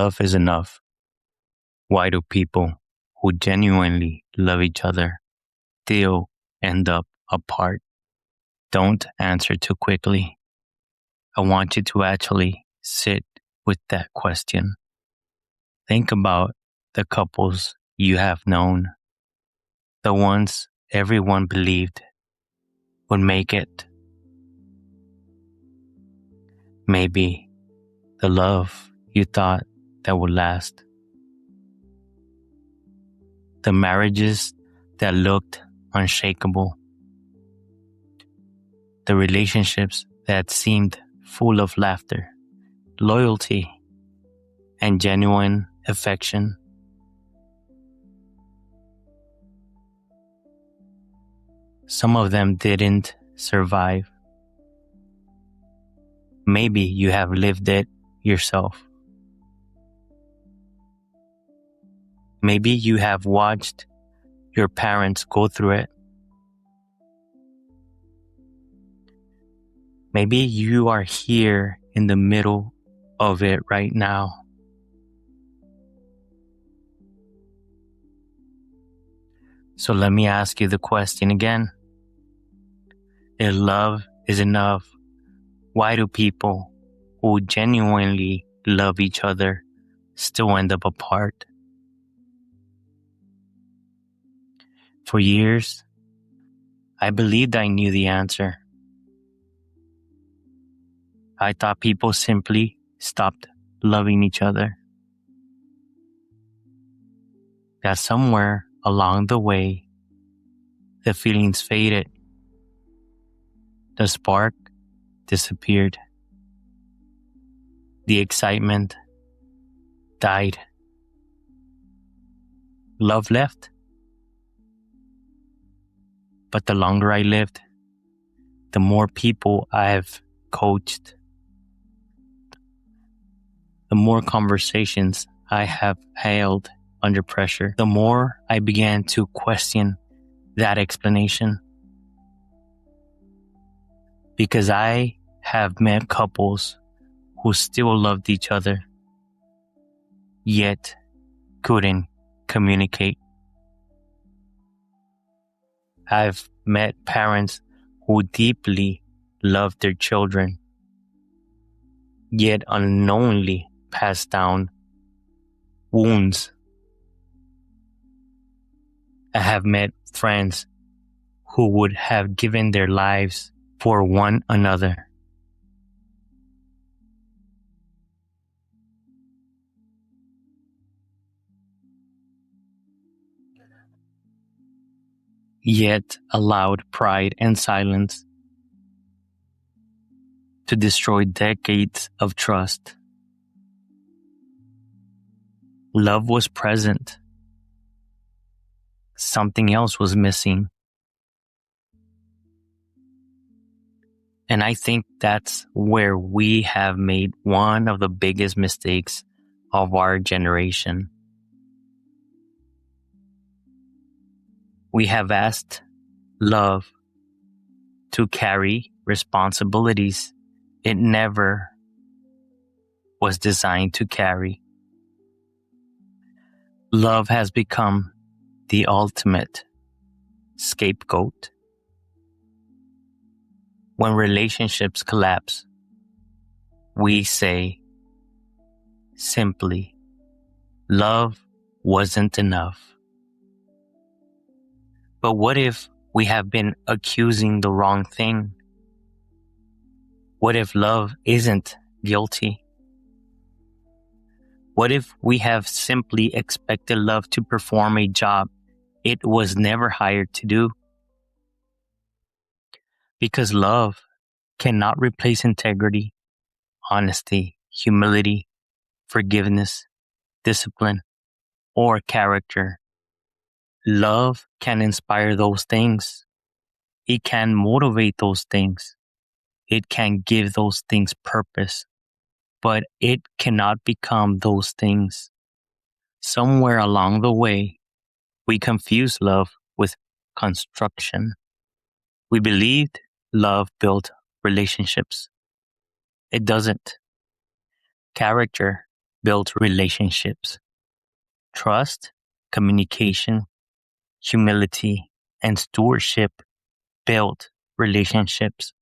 love is enough. Why do people who genuinely love each other still end up apart? Don't answer too quickly. I want you to actually sit with that question. Think about the couples you have known, the ones everyone believed would make it. Maybe the love you thought that would last. The marriages that looked unshakable. The relationships that seemed full of laughter, loyalty, and genuine affection. Some of them didn't survive. Maybe you have lived it yourself. Maybe you have watched your parents go through it. Maybe you are here in the middle of it right now. So let me ask you the question again. If love is enough, why do people who genuinely love each other still end up apart? For years, I believed I knew the answer. I thought people simply stopped loving each other. That somewhere along the way, the feelings faded. The spark disappeared. The excitement died. Love left. But the longer I lived, the more people I've coached, the more conversations I have held under pressure, the more I began to question that explanation. Because I have met couples who still loved each other, yet couldn't communicate. I've met parents who deeply loved their children, yet unknowingly passed down wounds. I have met friends who would have given their lives for one another. Yet allowed pride and silence to destroy decades of trust. Love was present. Something else was missing. And I think that's where we have made one of the biggest mistakes of our generation. We have asked love to carry responsibilities it never was designed to carry. Love has become the ultimate scapegoat. When relationships collapse, we say simply, love wasn't enough. But what if we have been accusing the wrong thing? What if love isn't guilty? What if we have simply expected love to perform a job it was never hired to do? Because love cannot replace integrity, honesty, humility, forgiveness, discipline, or character. Love can inspire those things. It can motivate those things. It can give those things purpose. But it cannot become those things. Somewhere along the way, we confuse love with construction. We believed love built relationships. It doesn't. Character built relationships. Trust, communication, humility, and stewardship built relationships.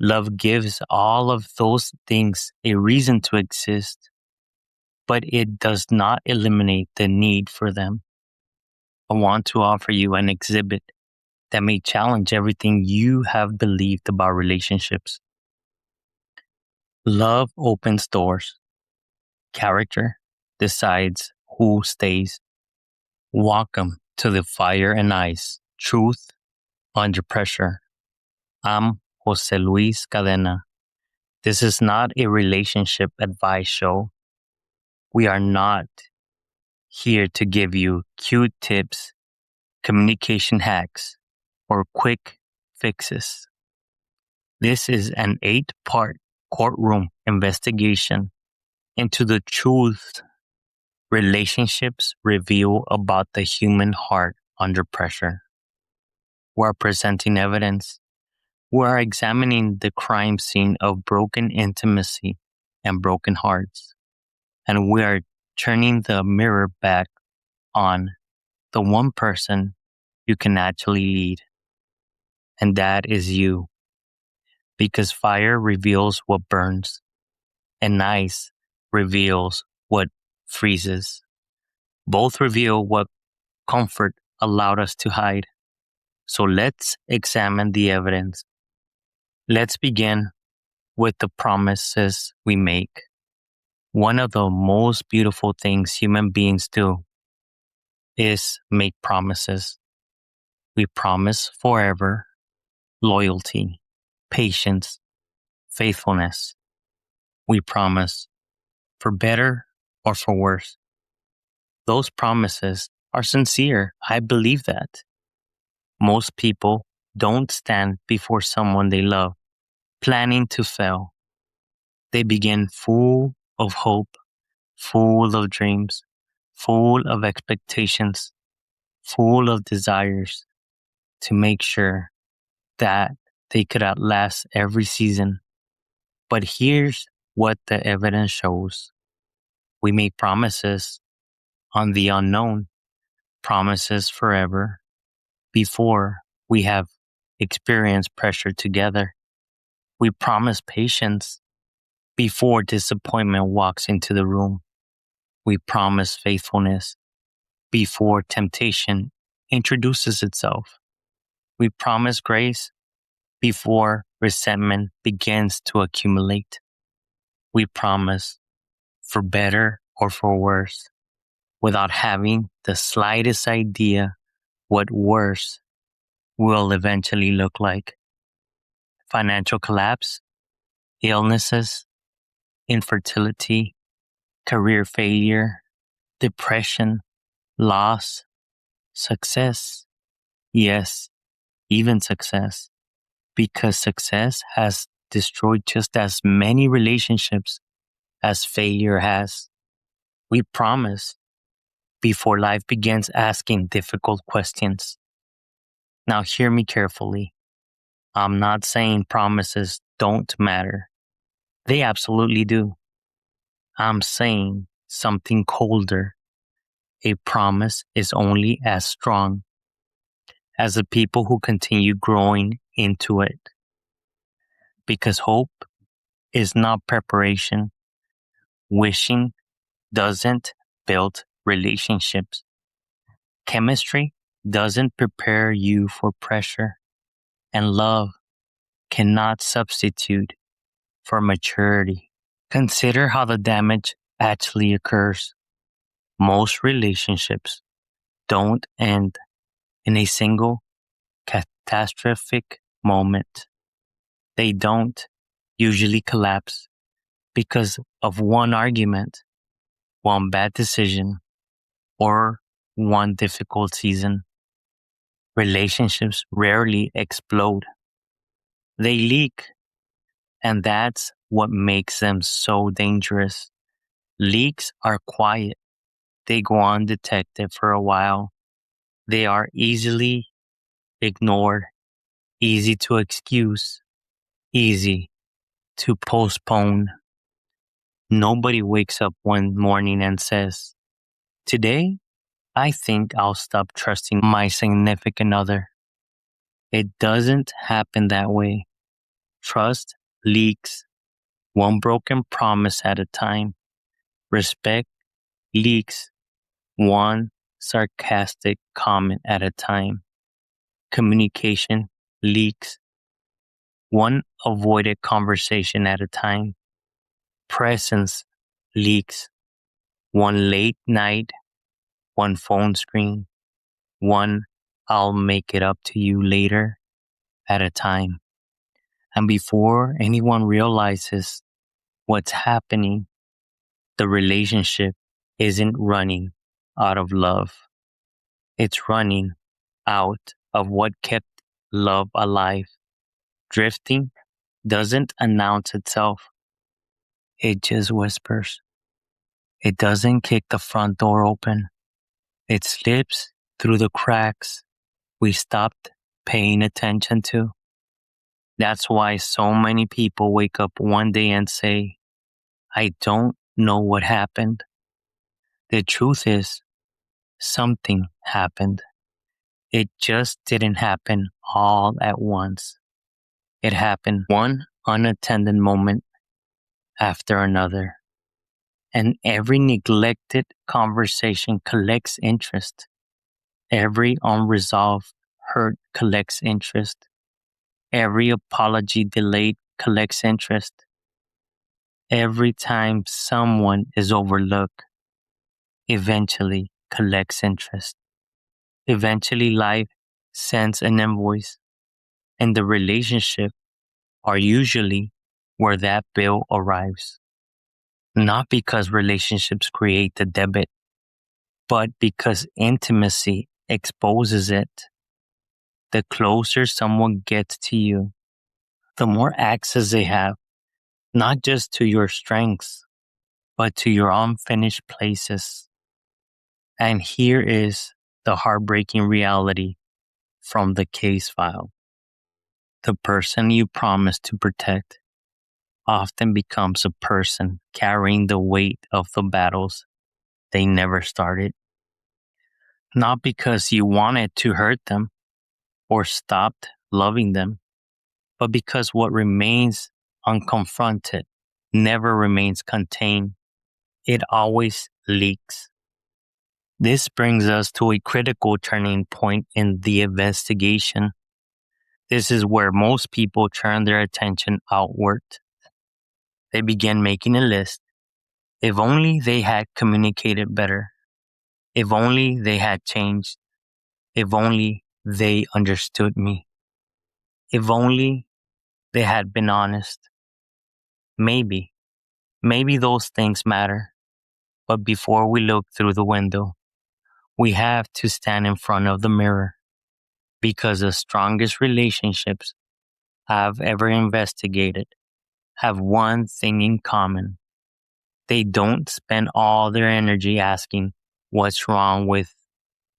Love gives all of those things a reason to exist, but it does not eliminate the need for them. I want to offer you an exhibit that may challenge everything you have believed about relationships. Love opens doors. Character decides who stays. Welcome to the fire and ice. Truth under pressure. I'm Jose Luis Cadena. This is not a relationship advice show. We are not here to give you cute tips, communication hacks, or quick fixes. This is an 8-part courtroom investigation into the truth relationships reveal about the human heart under pressure. We're presenting evidence. We're examining the crime scene of broken intimacy and broken hearts. And we are turning the mirror back on the one person you can actually lead. And that is you. Because fire reveals what burns, and ice reveals what freezes. Both reveal what comfort allowed us to hide. So let's examine the evidence. Let's begin with the promises we make. One of the most beautiful things human beings do is make promises. We promise forever, loyalty, patience, faithfulness. We promise for better or for worse. Those promises are sincere. I believe that. Most people don't stand before someone they love, planning to fail. They begin full of hope, full of dreams, full of expectations, full of desires to make sure that they could outlast every season. But here's what the evidence shows. We make promises on the unknown, promises forever, before we have experienced pressure together. We promise patience before disappointment walks into the room. We promise faithfulness before temptation introduces itself. We promise grace before resentment begins to accumulate. We promise for better or for worse without having the slightest idea what worse will eventually look like. Financial collapse, illnesses, infertility, career failure, depression, loss, success. Yes, even success. Because success has destroyed just as many relationships as failure has. We promise before life begins asking difficult questions. Now, hear me carefully. I'm not saying promises don't matter. They absolutely do. I'm saying something colder. A promise is only as strong as the people who continue growing into it. Because hope is not preparation. Wishing doesn't build relationships. Chemistry doesn't prepare you for pressure. And love cannot substitute for maturity. Consider how the damage actually occurs. Most relationships don't end in a single catastrophic moment. They don't usually collapse because of one argument, one bad decision, or one difficult season. Relationships rarely explode. They leak, and that's what makes them so dangerous. Leaks are quiet. They go undetected for a while. They are easily ignored, easy to excuse, easy to postpone. Nobody wakes up one morning and says, "Today, I think I'll stop trusting my significant other." It doesn't happen that way. Trust leaks one broken promise at a time. Respect leaks one sarcastic comment at a time. Communication leaks one avoided conversation at a time. Presence leaks one late night, one phone screen, one "I'll make it up to you later" at a time. And before anyone realizes what's happening, the relationship isn't running out of love. It's running out of what kept love alive. Drifting doesn't announce itself. It just whispers. It doesn't kick the front door open. It slips through the cracks we stopped paying attention to. That's why so many people wake up one day and say, "I don't know what happened." The truth is, something happened. It just didn't happen all at once. It happened one unattended moment after another. And every neglected conversation collects interest. Every unresolved hurt collects interest. Every apology delayed collects interest. Every time someone is overlooked, eventually collects interest. Eventually life sends an invoice, and the relationship are usually where that bill arrives. Not because relationships create the debit, but because intimacy exposes it. The closer someone gets to you, the more access they have, not just to your strengths, but to your unfinished places. And here is the heartbreaking reality from the case file. The person you promised to protect often becomes a person carrying the weight of the battles they never started. Not because you wanted to hurt them or stopped loving them, but because what remains unconfronted never remains contained. It always leaks. This brings us to a critical turning point in the investigation. This is where most people turn their attention outward. They begin making a list. If only they had communicated better. If only they had changed. If only they understood me. If only they had been honest. Maybe those things matter. But before we look through the window, we have to stand in front of the mirror. Because the strongest relationships I've ever investigated have one thing in common. They don't spend all their energy asking, "What's wrong with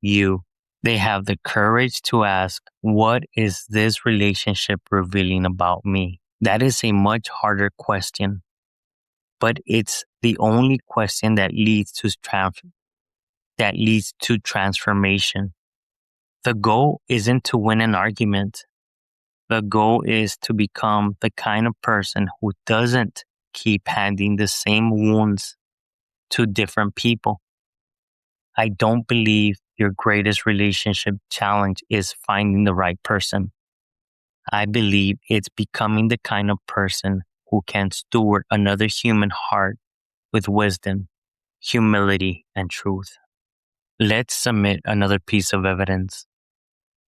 you?" They have the courage to ask, "What is this relationship revealing about me?" That is a much harder question, but it's the only question that leads to transformation. The goal isn't to win an argument. The goal is to become the kind of person who doesn't keep handing the same wounds to different people. I don't believe your greatest relationship challenge is finding the right person. I believe it's becoming the kind of person who can steward another human heart with wisdom, humility, and truth. Let's submit another piece of evidence.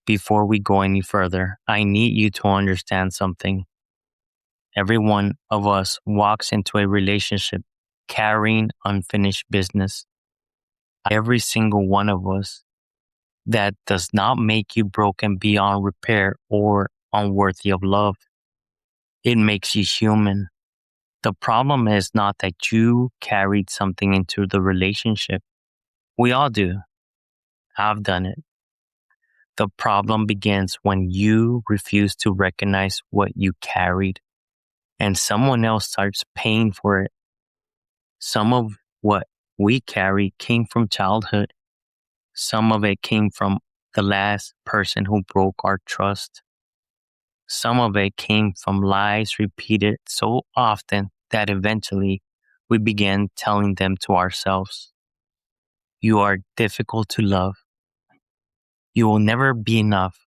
Before we go any further, I need you to understand something. Every one of us walks into a relationship carrying unfinished business. Every single one of us. That does not make you broken beyond repair or unworthy of love. It makes you human. The problem is not that you carried something into the relationship. We all do. I've done it. The problem begins when you refuse to recognize what you carried and someone else starts paying for it. Some of what we carry came from childhood. Some of it came from the last person who broke our trust. Some of it came from lies repeated so often that eventually we began telling them to ourselves. You are difficult to love. You will never be enough.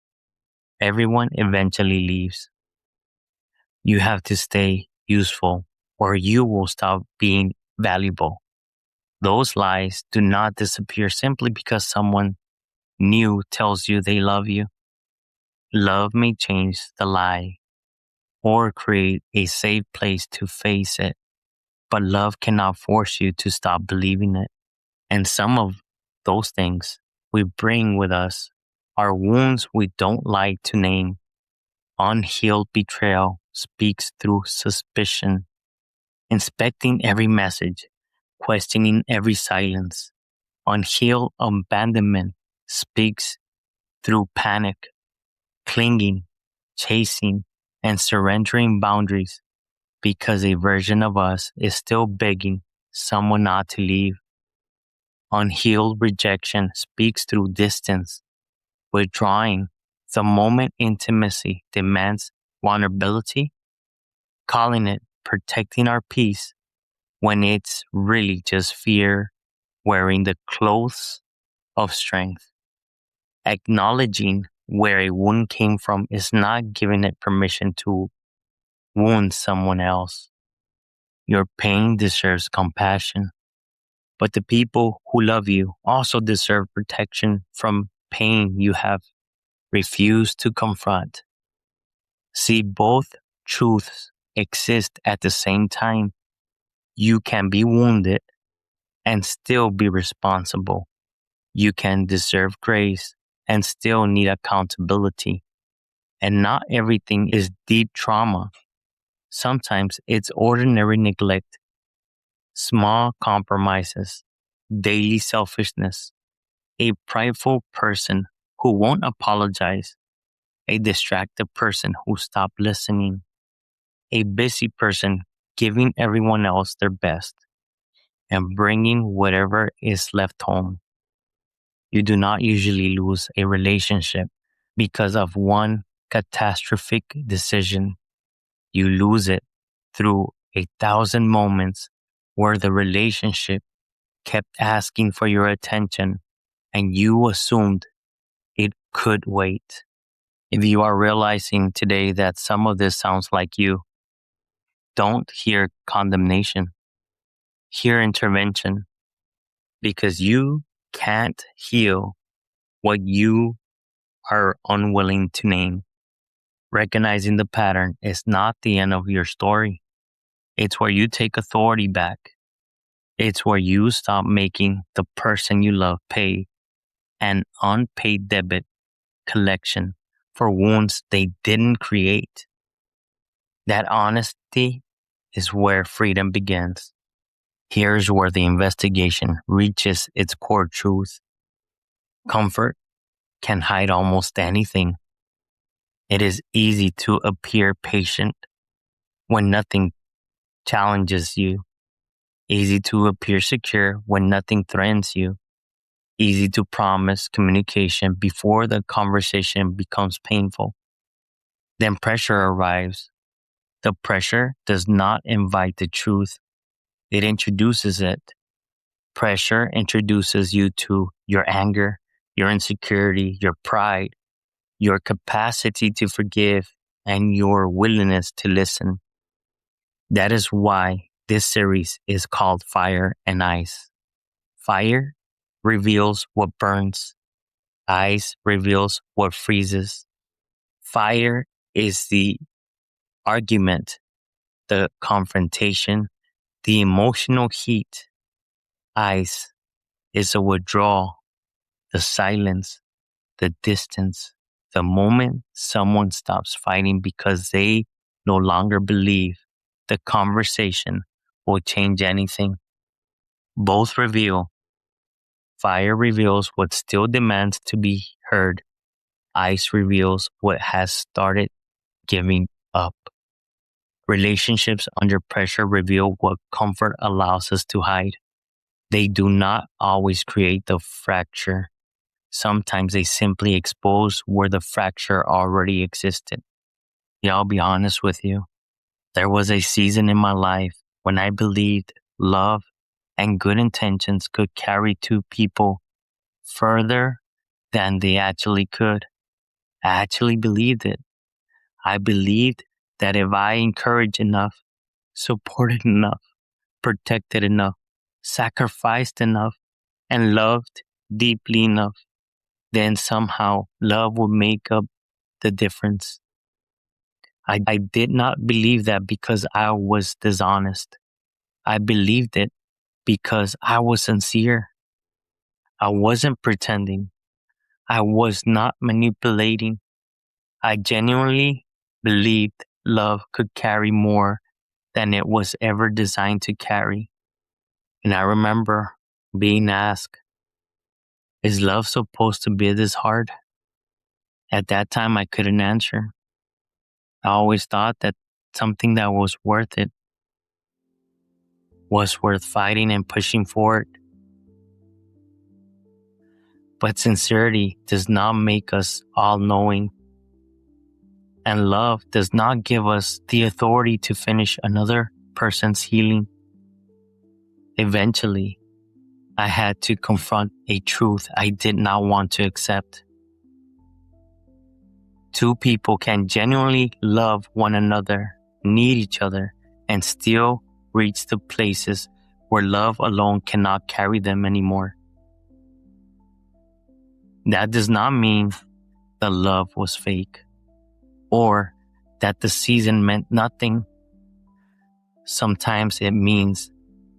Everyone eventually leaves. You have to stay useful or you will stop being valuable. Those lies do not disappear simply because someone new tells you they love you. Love may change the lie or create a safe place to face it, but love cannot force you to stop believing it. And some of those things we bring with us are wounds we don't like to name. Unhealed betrayal speaks through suspicion, inspecting every message, questioning every silence. Unhealed abandonment speaks through panic, clinging, chasing, and surrendering boundaries because a version of us is still begging someone not to leave. Unhealed rejection speaks through distance, withdrawing the moment intimacy demands vulnerability, calling it protecting our peace when it's really just fear wearing the clothes of strength. Acknowledging where a wound came from is not giving it permission to wound someone else. Your pain deserves compassion, but the people who love you also deserve protection from pain you have refused to confront. See, both truths exist at the same time. You can be wounded and still be responsible. You can deserve grace and still need accountability. And not everything is deep trauma. Sometimes it's ordinary neglect, small compromises, daily selfishness, a prideful person who won't apologize, a distracted person who stopped listening, a busy person giving everyone else their best and bringing whatever is left home. You do not usually lose a relationship because of one catastrophic decision. You lose it through 1,000 moments where the relationship kept asking for your attention and you assumed it could wait. If you are realizing today that some of this sounds like you, don't hear condemnation, hear intervention, because you can't heal what you are unwilling to name. Recognizing the pattern is not the end of your story. It's where you take authority back. It's where you stop making the person you love pay an unpaid debit collection for wounds they didn't create. That honesty is where freedom begins. Here's where the investigation reaches its core truth. Comfort can hide almost anything. It is easy to appear patient when nothing challenges you. Easy to appear secure when nothing threatens you. Easy to promise communication before the conversation becomes painful. Then pressure arrives. The pressure does not invite the truth. It introduces it. Pressure introduces you to your anger, your insecurity, your pride, your capacity to forgive, and your willingness to listen. That is why this series is called Fire and Ice. Fire reveals what burns. Ice reveals what freezes. Fire is the argument, the confrontation, the emotional heat. Ice is a withdrawal, the silence, the distance, the moment someone stops fighting because they no longer believe the conversation will change anything. Both reveal. Fire reveals what still demands to be heard. Ice reveals what has started giving up. Relationships under pressure reveal what comfort allows us to hide. They do not always create the fracture. Sometimes they simply expose where the fracture already existed. Yeah, I'll be honest with you. There was a season in my life when I believed love and good intentions could carry two people further than they actually could. I actually believed it. I believed that if I encouraged enough, supported enough, protected enough, sacrificed enough, and loved deeply enough, then somehow love would make up the difference. I did not believe that because I was dishonest. I believed it because I was sincere. I wasn't pretending. I was not manipulating. I genuinely believed love could carry more than it was ever designed to carry. And I remember being asked, is love supposed to be this hard? At that time, I couldn't answer. I always thought that something that was worth it was worth fighting and pushing forward. But sincerity does not make us all-knowing. And love does not give us the authority to finish another person's healing. Eventually, I had to confront a truth I did not want to accept. Two people can genuinely love one another, need each other, and still reach the places where love alone cannot carry them anymore. That does not mean the love was fake or that the season meant nothing. Sometimes it means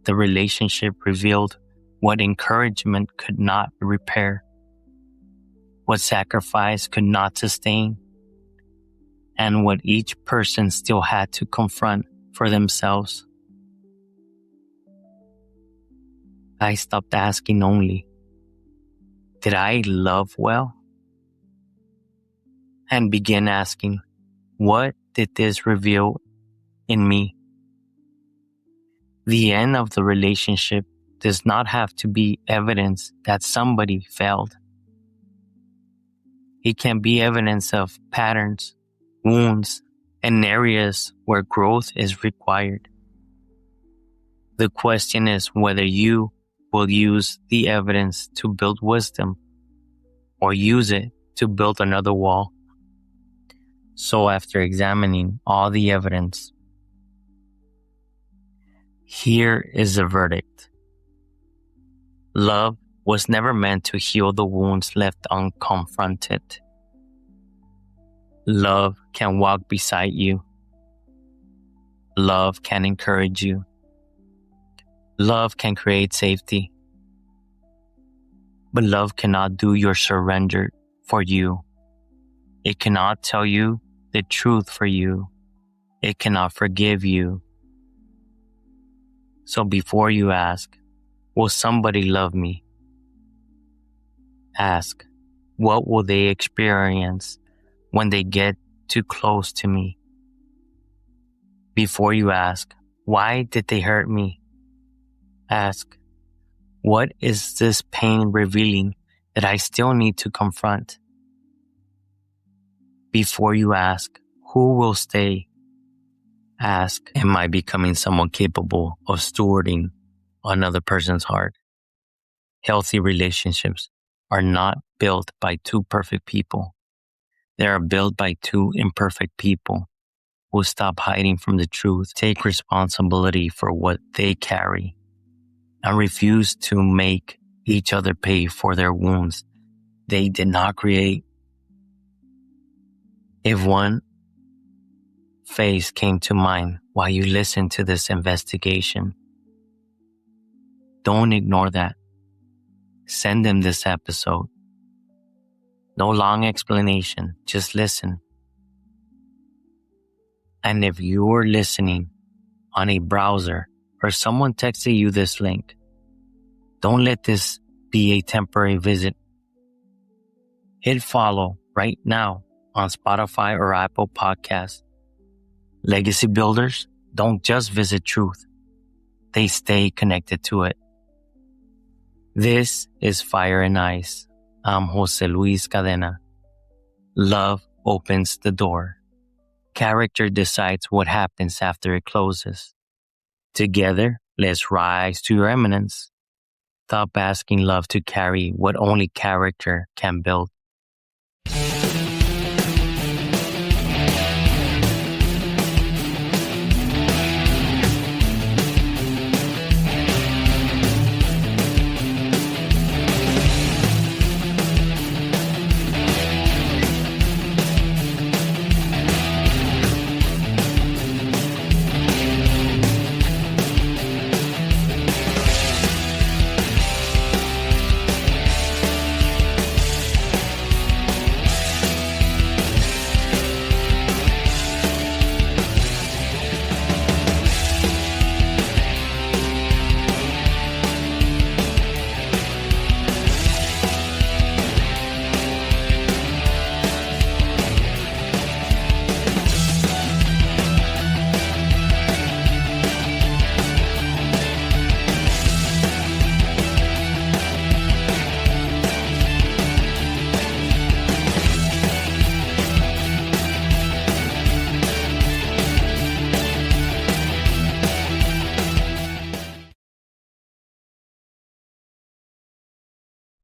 the relationship revealed what encouragement could not repair, what sacrifice could not sustain, and what each person still had to confront for themselves. I stopped asking only, did I love well? And began asking, what did this reveal in me? The end of the relationship does not have to be evidence that somebody failed. It can be evidence of patterns, wounds, and areas where growth is required. The question is whether you will use the evidence to build wisdom or use it to build another wall. So after examining all the evidence, here is the verdict. Love was never meant to heal the wounds left unconfronted. Love can walk beside you. Love can encourage you. Love can create safety. But love cannot do your surrender for you. It cannot tell you the truth for you. It cannot forgive you. So before you ask, will somebody love me? Ask, what will they experience when they get too close to me? Before you ask, why did they hurt me? Ask, what is this pain revealing that I still need to confront? Before you ask, who will stay? Ask, am I becoming someone capable of stewarding another person's heart? Healthy relationships are not built by two perfect people. They are built by two imperfect people who stop hiding from the truth, take responsibility for what they carry, and refuse to make each other pay for their wounds they did not create. If one face came to mind while you listen to this investigation, don't ignore that. Send them this episode. No long explanation, just listen. And if you're listening on a browser or someone texted you this link, don't let this be a temporary visit. Hit follow right now on Spotify or Apple Podcasts. Legacy builders don't just visit truth, they stay connected to it. This is Fire and Ice. I'm Jose Luis Cadena. Love opens the door. Character decides what happens after it closes. Together, let's rise to your eminence. Stop asking love to carry what only character can build.